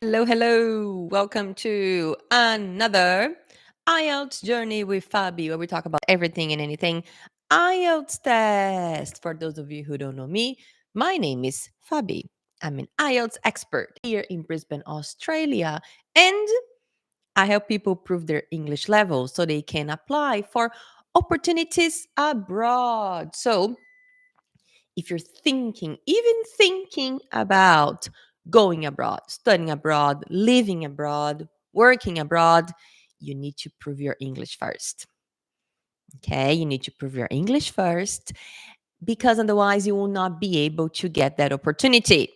Hello, hello. Welcome to another IELTS journey with Fabi, where we talk about everything and anything IELTS test. For those of you who don't know me, my name is Fabi. I'm an IELTS expert here in Brisbane, Australia, and I help people prove their English level so they can apply for opportunities abroad. So, if you're even thinking about going abroad, studying abroad, living abroad, working abroad, you need to prove your English first. Okay, you need to prove your English first because otherwise you will not be able to get that opportunity.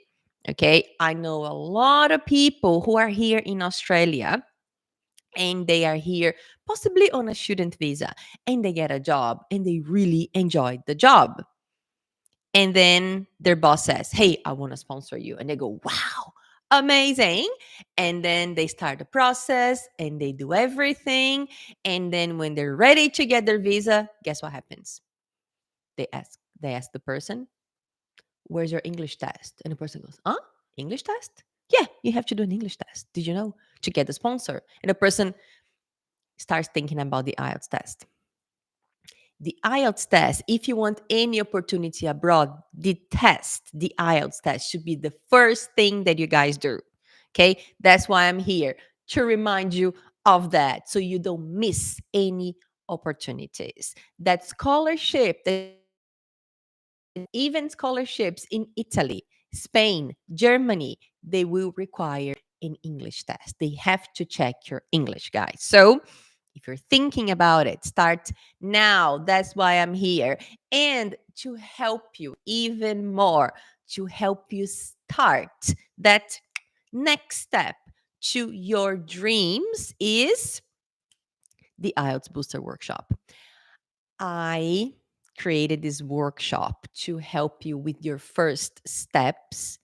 Okay, I know a lot of people who are here in Australia and they are here possibly on a student visa and they get a job and they really enjoy the job. And then their boss says, "Hey, I want to sponsor you." And they go, "Wow, amazing." And then they start the process and they do everything. And then when they're ready to get their visa, guess what happens? They ask the person, "Where's your English test?" And the person goes, "Huh? English test? Yeah, you have to do an English test. Did you know? To get the sponsor." And the person starts thinking about the IELTS test. The IELTS test, if you want any opportunity abroad, the IELTS test should be the first thing that you guys do. Okay. That's why I'm here to remind you of that so you don't miss any opportunities. That scholarship, that even scholarships in Italy, Spain, Germany, they will require an English test. They have to check your English, guys. So if you're thinking about it, start now. That's why I'm here. And to help you even more, to help you start that next step to your dreams is the IELTS Booster Workshop. I created this workshop to help you with your first steps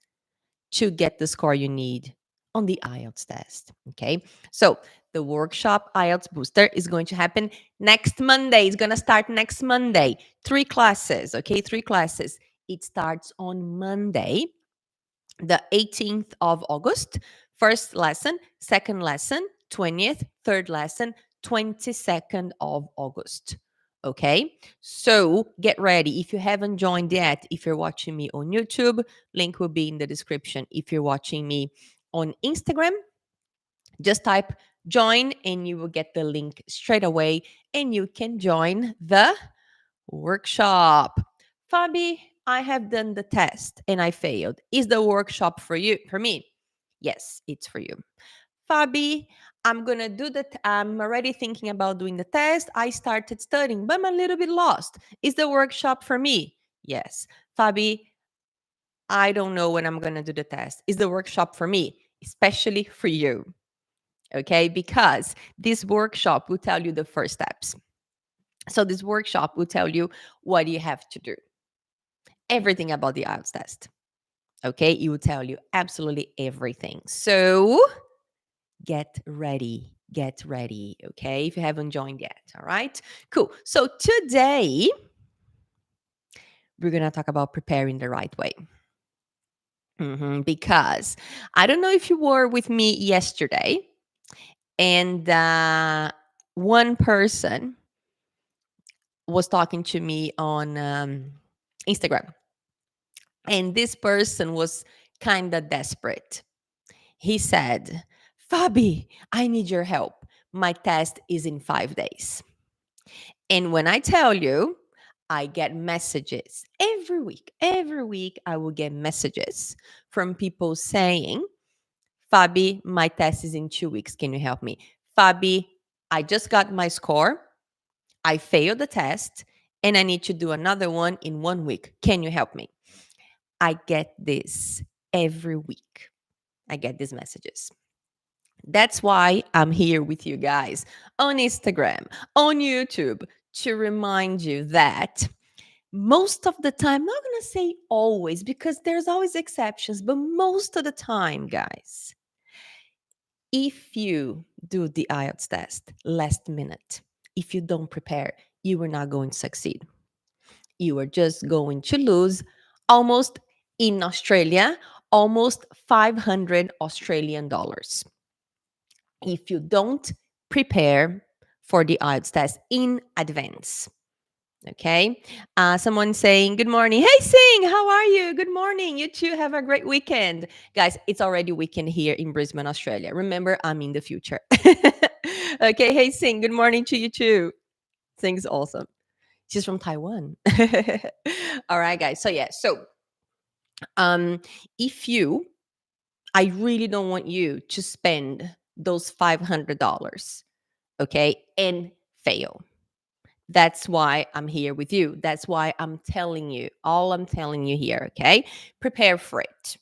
to get the score you need on the IELTS test. Okay. So the workshop IELTS Booster is going to happen next Monday. It's going to start next Monday. 3 classes. Okay. 3 classes. It starts on Monday, the 18th of August. First lesson, second lesson, 20th, third lesson, 22nd of August. Okay, so get ready. If you haven't joined yet, if you're watching me on YouTube, link will be in the description. If you're watching me on Instagram, just type join and you will get the link straight away and you can join the workshop. Fabi, I have done the test and I failed. Is the workshop for you? For me? Yes, it's for you. Fabi, I'm gonna do that. I'm already thinking about doing the test. I started studying, but I'm a little bit lost. Is the workshop for me? Yes. Fabi, I don't know when I'm gonna do the test. Is the workshop for me? Especially for you. Okay, because this workshop will tell you the first steps. So this workshop will tell you what you have to do. Everything about the IELTS test. Okay, it will tell you absolutely everything. So get ready. Get ready. Okay, if you haven't joined yet. All right, cool. So today we're going to talk about preparing the right way. Because I don't know if you were with me yesterday, and one person was talking to me on Instagram, and this person was kind of desperate. He said, "Fabi, I need your help. My test is in 5 days." And when I tell you, I get messages every week. Every week, I will get messages from people saying, "Fabi, my test is in 2 weeks. Can you help me? Fabi, I just got my score. I failed the test and I need to do another one in 1 week. Can you help me?" I get this every week. I get these messages. That's why I'm here with you guys on Instagram, on YouTube, to remind you that most of the time, not going to say always because there's always exceptions, but most of the time, guys, if you do the IELTS test last minute, if you don't prepare, you are not going to succeed. You are just going to lose almost in Australia, almost 500 Australian dollars if you don't prepare for the IELTS test in advance. Okay. Someone saying, good morning. Hey, Sing, how are you? Good morning. You too. Have a great weekend. Guys, it's already weekend here in Brisbane, Australia. Remember, I'm in the future. Okay. Hey, Sing, good morning to you too. Sing's awesome. She's from Taiwan. All right, guys. So, yeah. So, um, if you, I really don't want you to spend those $500, okay, and fail. That's why I'm here with you. That's why I'm telling you, all I'm telling you here, okay? Prepare for it.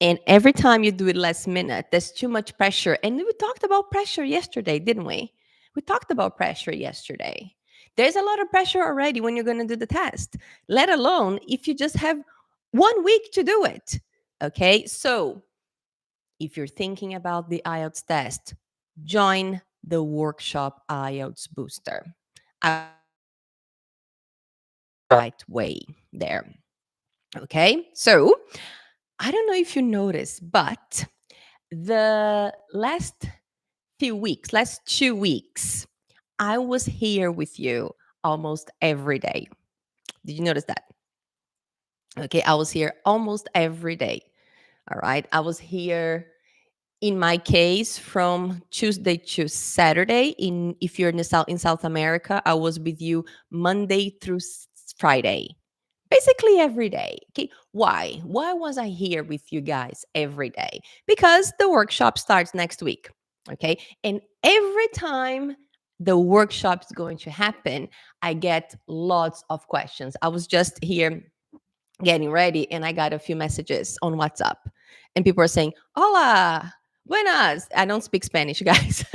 And every time you do it last minute, there's too much pressure. And we talked about pressure yesterday, didn't we? We talked about pressure yesterday. There's a lot of pressure already when you're going to do the test, let alone if you just have 1 week to do it. Okay? So, if you're thinking about the IELTS test, join the workshop IELTS Booster. Right way there. Okay. So I don't know if you noticed, but the last few weeks, last 2 weeks, I was here with you almost every day. Did you notice that? Okay. I was here almost every day. All right. I was here in my case from Tuesday to Saturday. In if you're in South America, I was with you Monday through Friday, basically every day. Okay, why was I here with you guys every day? Because the workshop starts next week. Okay, and every time the workshop's going to happen, I get lots of questions. I was just here getting ready and I got a few messages on WhatsApp, and people are saying, hola, buenas. I don't speak Spanish, guys.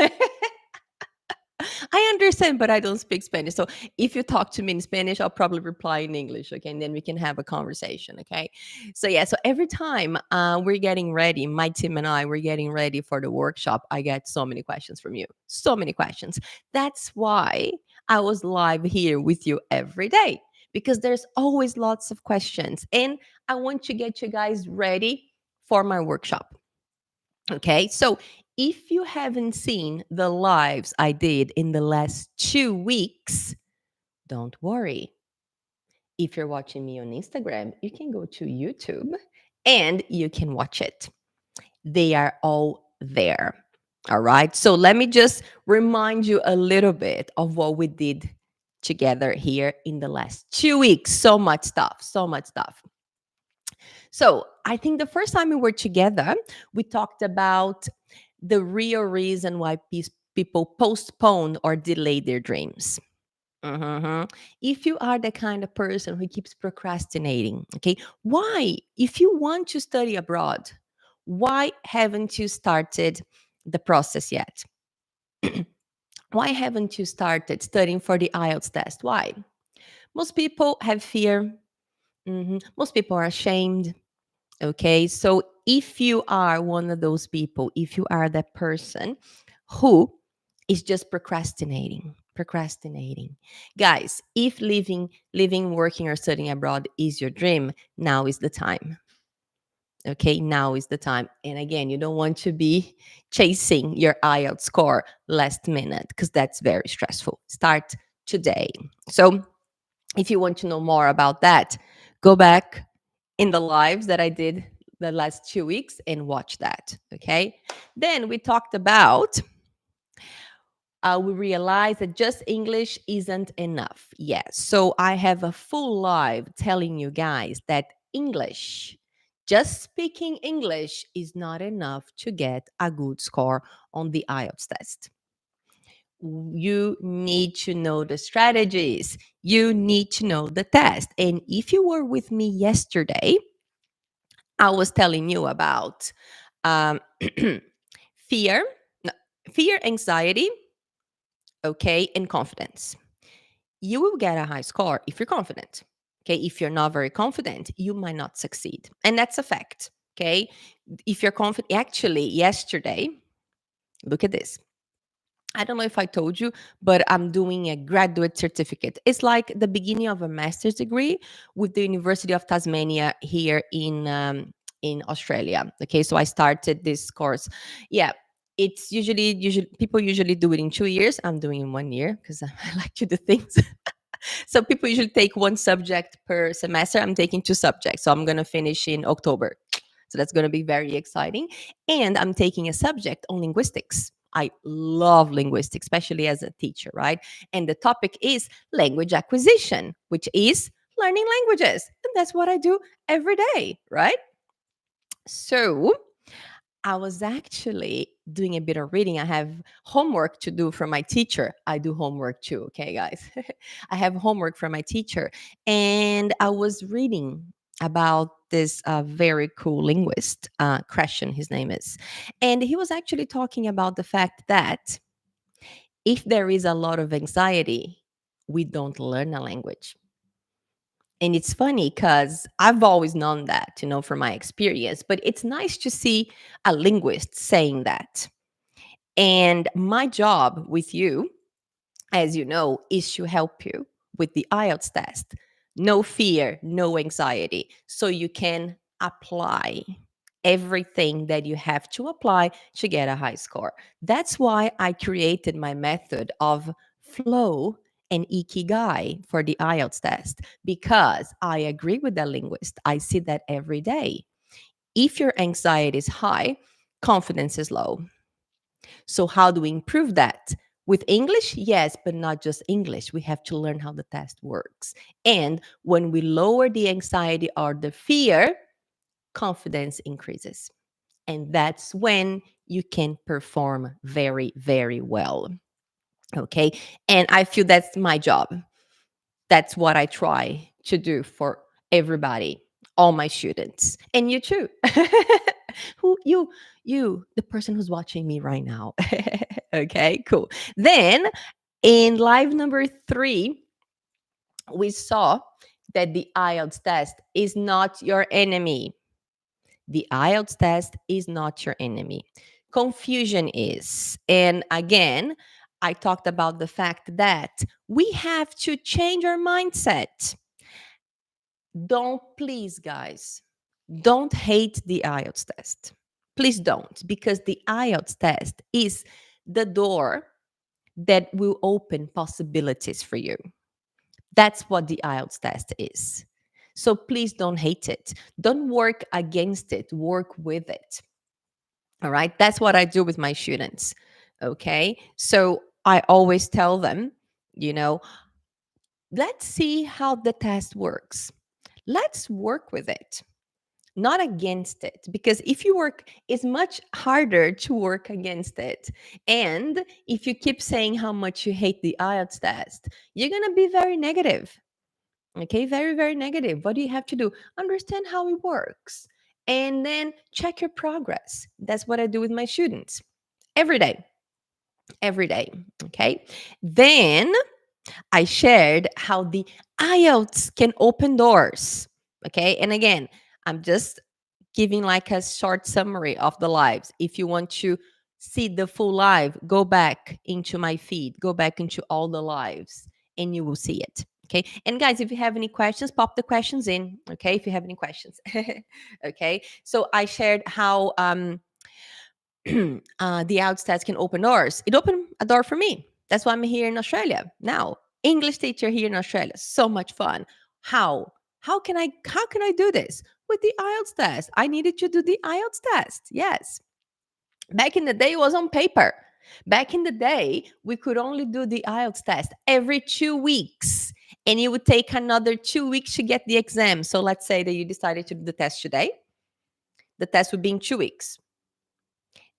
I understand, but I don't speak Spanish. So if you talk to me in Spanish, I'll probably reply in English. Okay. And then we can have a conversation. Okay. So, yeah. So every time we're getting ready, my team and I, we're getting ready for the workshop, I get so many questions from you. So many questions. That's why I was live here with you every day, because there's always lots of questions. And I want to get you guys ready for my workshop. Okay. So if you haven't seen the lives I did in the last 2 weeks, don't worry. If you're watching me on Instagram, you can go to YouTube and you can watch it. They are all there. All right. So let me just remind you a little bit of what we did together here in the last 2 weeks. So much stuff. So much stuff. So I think the first time we were together, we talked about the real reason why people postpone or delay their dreams. Mhm. If you are the kind of person who keeps procrastinating, okay, why? If you want to study abroad, why haven't you started the process yet? Why haven't you started studying for the IELTS test? Why? Most people have fear. Most people are ashamed. Okay. So if you are one of those people, if you are that person who is just procrastinating, guys, if living, working, or studying abroad is your dream, now is the time. Okay. Now is the time. And again, you don't want to be chasing your IELTS score last minute because that's very stressful. Start today. So if you want to know more about that, go back in the lives that I did the last 2 weeks and watch that. Okay. Then we talked about, we realized that just English isn't enough. Yes. So I have a full live telling you guys that English, just speaking English, is not enough to get a good score on the IELTS test. You need to know the strategies. You need to know the test. And if you were with me yesterday, I was telling you about um, fear, no, fear, anxiety, okay, and confidence. You will get a high score if you're confident. Okay, if you're not very confident, you might not succeed, and that's a fact. Okay, if you're confident, actually, yesterday, look at this. I don't know if I told you, but I'm doing a graduate certificate. It's like the beginning of a master's degree with the University of Tasmania here in in Australia. Okay, so I started this course. Yeah, it's usually people usually do it in 2 years. I'm doing in 1 year because I like to do things. So people usually take one subject per semester. I'm taking two subjects. So I'm going to finish in October. So that's going to be very exciting. And I'm taking a subject on linguistics. I love linguistics, especially as a teacher, right? And the topic is language acquisition, which is learning languages. And that's what I do every day, right? So I was actually doing a bit of reading. I have homework to do from my teacher. I do homework too, okay, guys? I have homework from my teacher. And I was reading about this very cool linguist, Christian, his name is. And he was actually talking about the fact that if there is a lot of anxiety, we don't learn a language. And it's funny because I've always known that, from my experience, but it's nice to see a linguist saying that. And my job with you, as you know, is to help you with the IELTS test. No fear, no anxiety. So you can apply everything that you have to apply to get a high score. That's why I created my method of flow and ikigai for the IELTS test, because I agree with the linguist. I see that every day. If your anxiety is high, confidence is low. So, how do we improve that? With English, yes, but not just English. We have to learn how the test works. And when we lower the anxiety or the fear, confidence increases. And that's when you can perform very, very well. Okay. And I feel that's my job. That's what I try to do for everybody, all my students, and you too. Who you, the person who's watching me right now. Okay, cool. Then in live number 3, we saw that the IELTS test is not your enemy. The IELTS test is not your enemy. Confusion is. And again, I talked about the fact that we have to change our mindset. Don't, please, guys, don't hate the IELTS test. Please don't, because the IELTS test is the door that will open possibilities for you. That's what the IELTS test is. So please don't hate it. Don't work against it, work with it. All right. That's what I do with my students. Okay. So I always tell them, you know, let's see how the test works. Let's work with it, not against it. Because if you work, it's much harder to work against it. And if you keep saying how much you hate the IELTS test, you're going to be very negative. Okay, very, very negative. What do you have to do? Understand how it works and then check your progress. That's what I do with my students every day. Every day. Okay. Then I shared how the IELTS can open doors. Okay. And again, I'm just giving like a short summary of the lives. If you want to see the full live, go back into my feed, go back into all the lives, and you will see it. Okay. And guys, if you have any questions, pop the questions in. Okay. If you have any questions. Okay. So I shared how the IELTS test can open doors. It opened a door for me. That's why I'm here in Australia now. English teacher here in Australia. So much fun. How? How can I do this? With the IELTS test. I needed to do the IELTS test. Yes. Back in the day, it was on paper. Back in the day, we could only do the IELTS test every 2 weeks. And it would take another 2 weeks to get the exam. So let's say that you decided to do the test today. The test would be in 2 weeks.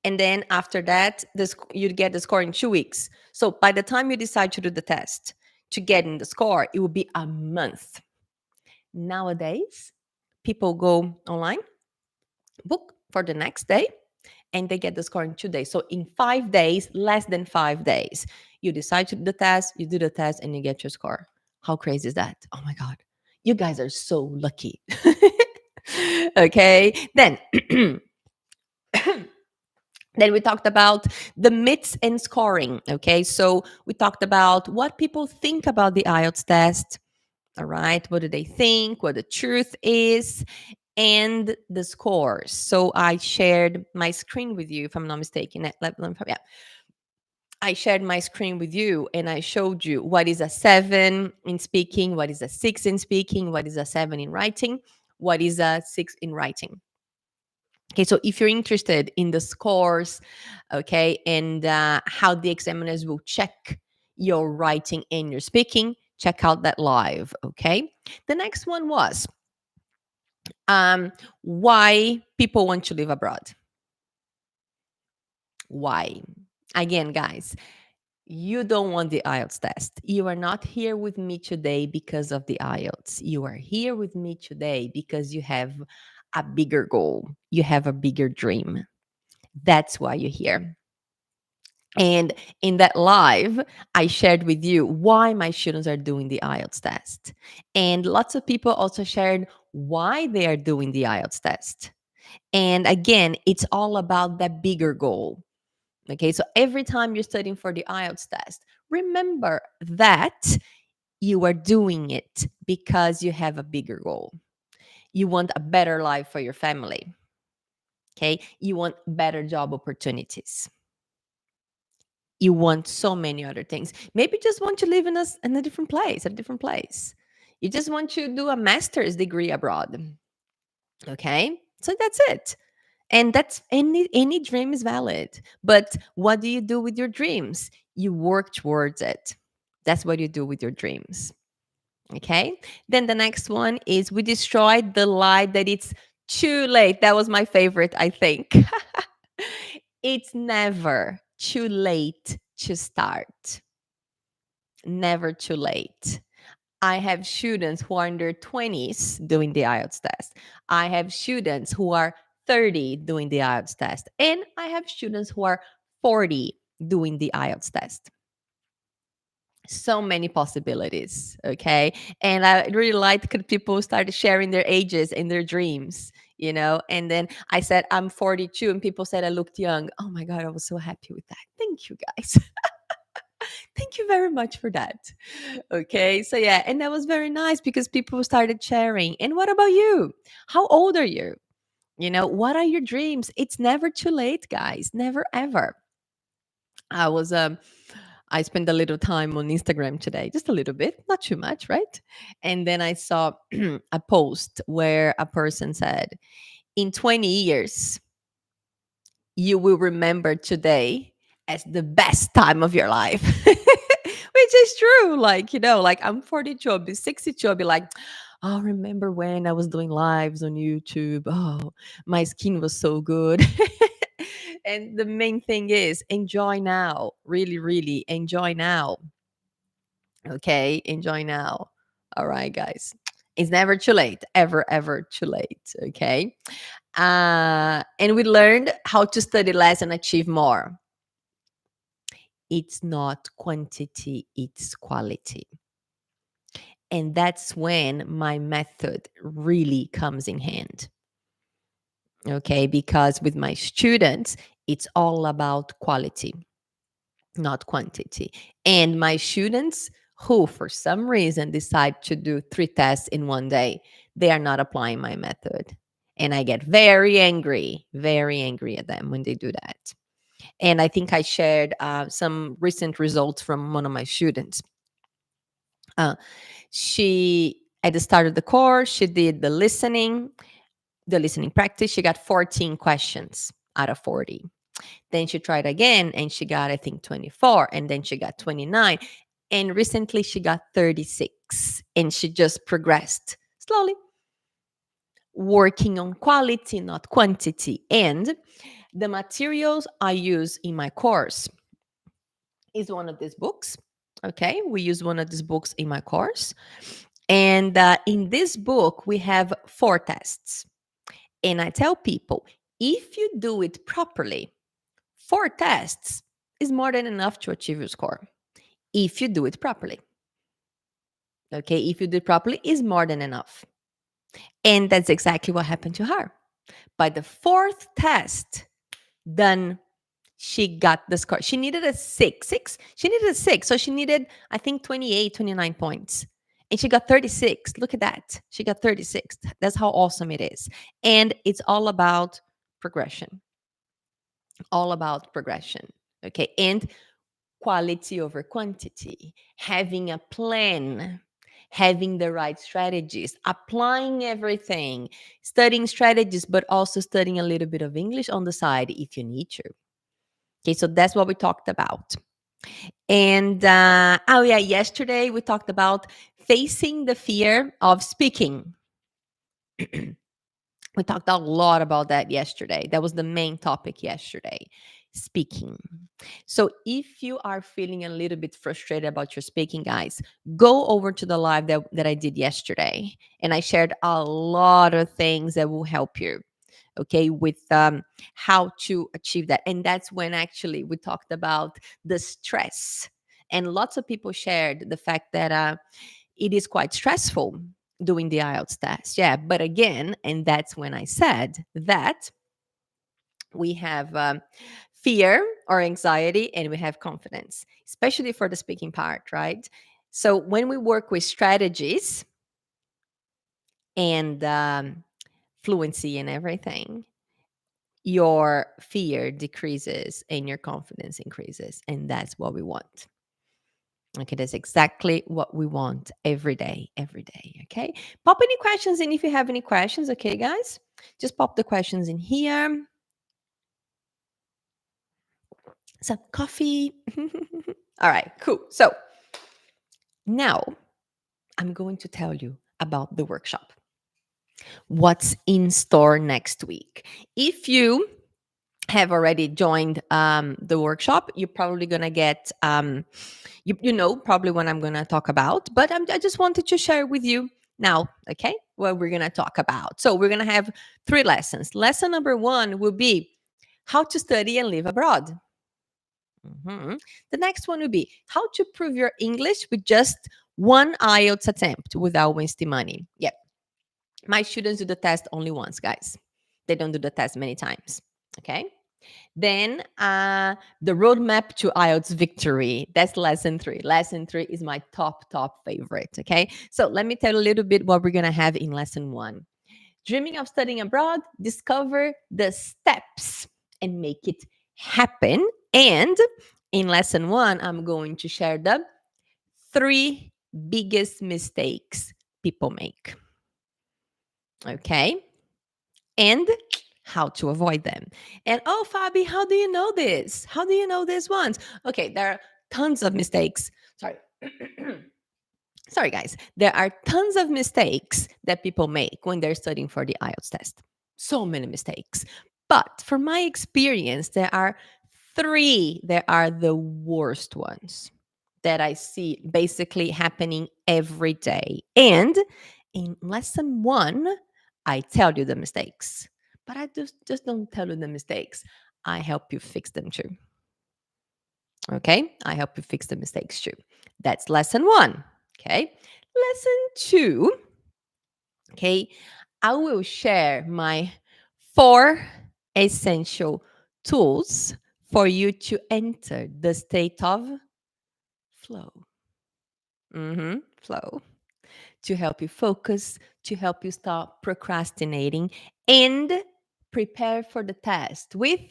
And then after that, you'd get the score in 2 weeks. So by the time you decide to do the test, to get in the score, it will be a month. Nowadays, people go online, book for the next day, and they get the score in 2 days. So in 5 days, less than 5 days, you decide to do the test, you do the test, and you get your score. How crazy is that? Oh my God. You guys are so lucky. Okay. Then Then we talked about the myths and scoring. Okay. So we talked about what people think about the IELTS test. All right. What do they think? What the truth is? and the scores. So I shared my screen with you, if I'm not mistaken. Yeah, I shared my screen with you and I showed you what is a 7 in speaking, what is a 6 in speaking, what is a 7 in writing, what is a 6 in writing. Okay, so if you're interested in the scores, okay, and how the examiners will check your writing and your speaking, check out that live, okay? The next one was why people want to live abroad. Why? Again, guys, you don't want the IELTS test. You are not here with me today because of the IELTS. You are here with me today because you have a bigger goal. You have a bigger dream. That's why you're here. And in that live, I shared with you why my students are doing the IELTS test. And lots of people also shared why they are doing the IELTS test. And again, it's all about that bigger goal. Okay, so every time you're studying for the IELTS test, remember that you are doing it because you have a bigger goal. You want a better life for your family. Okay, you want better job opportunities. You want so many other things. Maybe you just want to live in a different place, a different place. You just want to do a master's degree abroad. Okay, so that's it. And that's any dream is valid. But what do you do with your dreams? You work towards it. That's what you do with your dreams. Okay. Then the next one is we destroyed the lie that it's too late. That was my favorite, I think. It's never too late to start. Never too late. I have students who are in their 20s doing the IELTS test. I have students who are 30 doing the IELTS test. And I have students who are 40 doing the IELTS test. So many possibilities. Okay. And I really liked when people started sharing their ages and their dreams, you know. And then I said, I'm 42, and people said I looked young. Oh my God, I was so happy with that. Thank you guys. Thank you very much for that. Okay. So, yeah. And that was very nice because people started sharing. And what about you? How old are you? You know, what are your dreams? It's never too late, guys. Never, ever. I was, I spent a little time on Instagram today, just a little bit, not too much, right? And then I saw a post where a person said, in 20 years, you will remember today as the best time of your life. Which is true. Like, you know, like I'm 42, I'll be 62, I'll be like, oh, remember when I was doing lives on YouTube? Oh, my skin was so good. And the main thing is enjoy now. Really, really enjoy now. Okay, enjoy now. All right, guys. It's never too late, ever, ever too late. Okay. And we learned how to study less and achieve more. It's not quantity, it's quality. And that's when my method really comes in hand. Okay, because with my students, it's all about quality, not quantity. And my students who, for some reason, decide to do 3 tests in one day, they are not applying my method. And I get very angry at them when they do that. And I think I shared some recent results from one of my students. She, at the start of the course, she did the listening practice. She got 14 questions out of 40. Then she tried again and she got, I think, 24. And then she got 29. And recently she got 36. And she just progressed slowly, working on quality, not quantity. And the materials I use in my course is one of these books. Okay, we use one of these books in my course. And in this book, we have 4 tests. And I tell people, if you do it properly, 4 tests is more than enough to achieve your score. If you do it properly. Okay, if you do it properly, is more than enough. And that's exactly what happened to her. By the 4th test, then she got the score. She needed a 6. She needed a 6. So she needed, I think, 28, 29 points. And she got 36. Look at that. She got 36. That's how awesome it is. And it's all about progression. All about progression. Okay. And quality over quantity, having a plan, having the right strategies, applying everything, studying strategies, but also studying a little bit of English on the side if you need to. Okay, so that's what we talked about. And oh, yeah, yesterday we talked about facing the fear of speaking. We talked a lot about that yesterday. That was the main topic yesterday, speaking. So if you are feeling a little bit frustrated about your speaking, guys, go over to the live that I did yesterday. And I shared a lot of things that will help you, okay, with how to achieve that. And that's when actually we talked about the stress. And lots of people shared the fact that it is quite stressful doing the IELTS test. Yeah, but again, and that's when I said that we have fear or anxiety and we have confidence, especially for the speaking part, right? So when we work with strategies and fluency and everything, your fear decreases and your confidence increases. And that's what we want. Okay, that's exactly what we want every day, every day. Okay, pop any questions in if you have any questions. Okay, guys, just pop the questions in here. Some coffee. All right, cool. So now I'm going to tell you about the workshop. What's in store next week? If you have already joined the workshop, you're probably going to get, you know, probably what I'm going to talk about, but I just wanted to share with you now, okay, what we're going to talk about. So we're going to have 3 lessons. Lesson number 1 will be how to study and live abroad. The next one will be how to prove your English with just one IELTS attempt without wasting money. Yep. My students do the test only once, guys. They don't do the test many times. Okay. Then the roadmap to IELTS victory. That's lesson 3. Lesson 3 is my top favorite. Okay. So let me tell you a little bit what we're going to have in lesson 1. Dreaming of studying abroad, discover the steps and make it happen. And in lesson 1, I'm going to share the 3 biggest mistakes people make. Okay. And how to avoid them. And oh, Fabi, how do you know this? How do you know these ones? Okay, there are tons of mistakes. Sorry. Sorry, guys. There are tons of mistakes that people make when they're studying for the IELTS test. So many mistakes. But from my experience, there are 3 that are the worst ones that I see basically happening every day. And in lesson 1, I tell you the mistakes, but I just don't tell you the mistakes. I help you fix them too. Okay? I help you fix the mistakes too. That's lesson 1. Okay? Lesson 2. Okay? I will share my 4 essential tools for you to enter the state of flow. Flow. To help you focus, to help you stop procrastinating, and prepare for the test with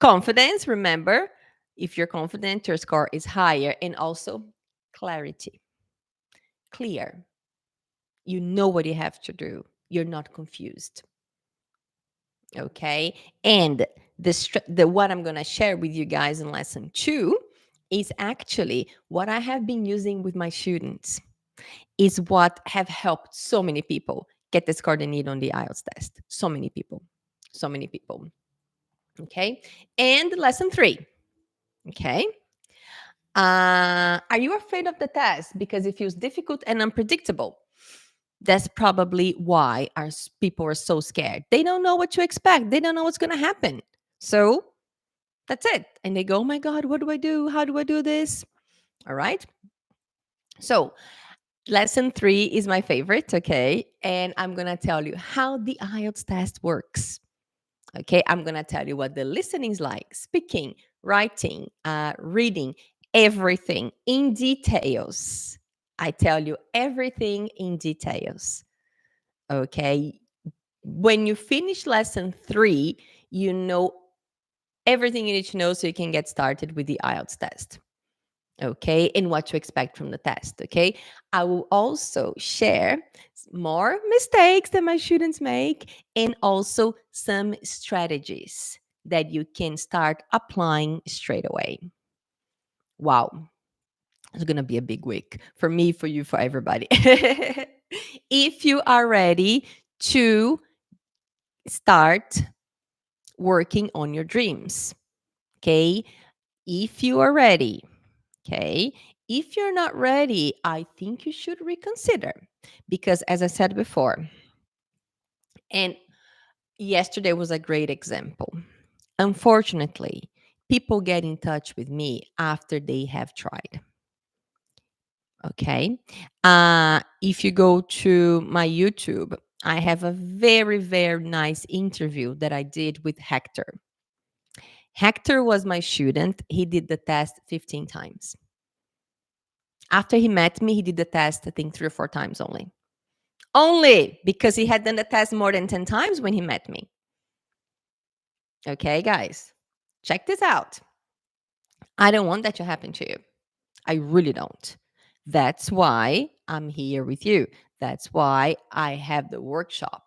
confidence. Remember, if you're confident, your score is higher, and also clarity. Clear. You know what you have to do. You're not confused. Okay? And the what I'm going to share with you guys in lesson 2 is actually what I have been using with my students. Is what have helped so many people get the score they need on the IELTS test. So many people. So many people. Okay. And lesson 3. Okay. Are you afraid of the test because it feels difficult and unpredictable? That's probably why our people are so scared. They don't know what to expect. They don't know what's going to happen. So that's it. And they go, oh my God, what do I do? How do I do this? All right. So lesson 3 is my favorite, okay? And I'm going to tell you how the IELTS test works. Okay, I'm going to tell you what the listening is like, speaking, writing, reading, everything in details. I tell you everything in details. Okay. When you finish lesson 3, you know everything you need to know so you can get started with the IELTS test. Okay. And what to expect from the test. Okay. I will also share more mistakes that my students make and also some strategies that you can start applying straight away. Wow. It's going to be a big week for me, for you, for everybody. If you are ready to start working on your dreams, okay? If you are ready, okay? If you're not ready, I think you should reconsider because, as I said before, and yesterday was a great example. Unfortunately, people get in touch with me after they have tried. Okay. If you go to my YouTube, I have a very, very nice interview that I did with Hector. Hector was my student. He did the test 15 times. After he met me, he did the test, I think, 3 or 4 times only. Only because he had done the test more than 10 times when he met me. Okay, guys, check this out. I don't want that to happen to you. I really don't. That's why I'm here with you. That's why I have the workshop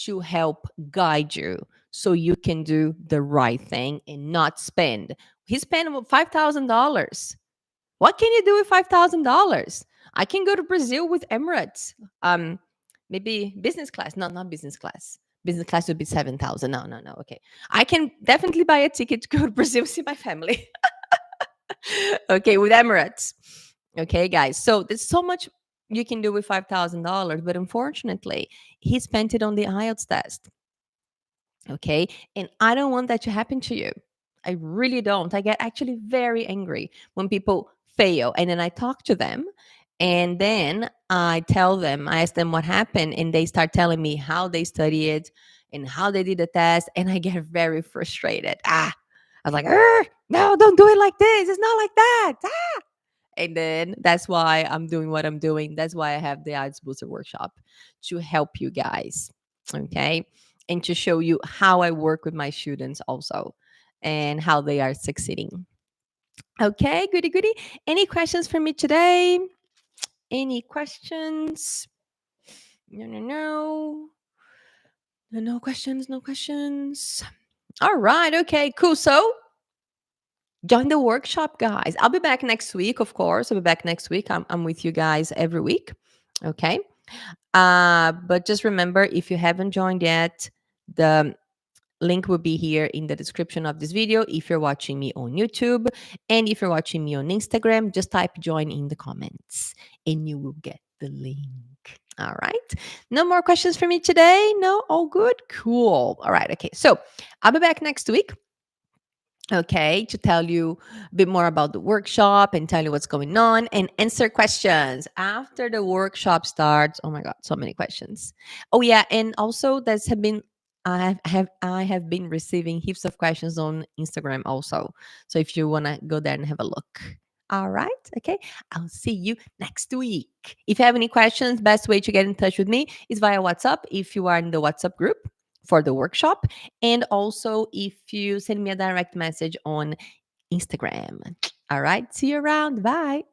to help guide you so you can do the right thing and not spend. He spent about $5,000. What can you do with $5,000? I can go to Brazil with Emirates. Maybe business class. No, not business class. Business class would be 7,000. No, no, no. Okay. I can definitely buy a ticket to go to Brazil see my family. Okay, with Emirates. Okay, guys. So there's so much you can do with $5,000, but unfortunately, he spent it on the IELTS test. Okay, and I don't want that to happen to you. I really don't. I get actually very angry when people fail, and then I talk to them, and then I tell them, I ask them what happened, and they start telling me how they studied and how they did the test, and I get very frustrated. I was like, no, don't do it like this. It's not like that. And then that's why I'm doing what I'm doing. That's why I have the IELTS Booster Workshop to help you guys. Okay. And to show you how I work with my students also and how they are succeeding. Okay, goody goody. Any questions for me today? Any questions? No, no, no. No, no questions, no questions. All right, okay, cool. So join the workshop, guys. I'll be back next week, of course. I'll be back next week. I'm with you guys every week. Okay. But just remember, if you haven't joined yet, the link will be here in the description of this video if you're watching me on YouTube. And if you're watching me on Instagram, just type join in the comments and you will get the link. All right. No more questions for me today? No? All good? Cool. All right. Okay. So I'll be back next week. Okay, to tell you a bit more about the workshop and tell you what's going on and answer questions after the workshop starts. Oh my god, so many questions. Oh yeah, and also there's have been I have been receiving heaps of questions on Instagram also. So if you want to go there and have a look. All right. Okay. I'll see you next week. If you have any questions, best way to get in touch with me is via WhatsApp if you are in the WhatsApp group for the workshop. And also, if you send me a direct message on Instagram. All right. See you around. Bye.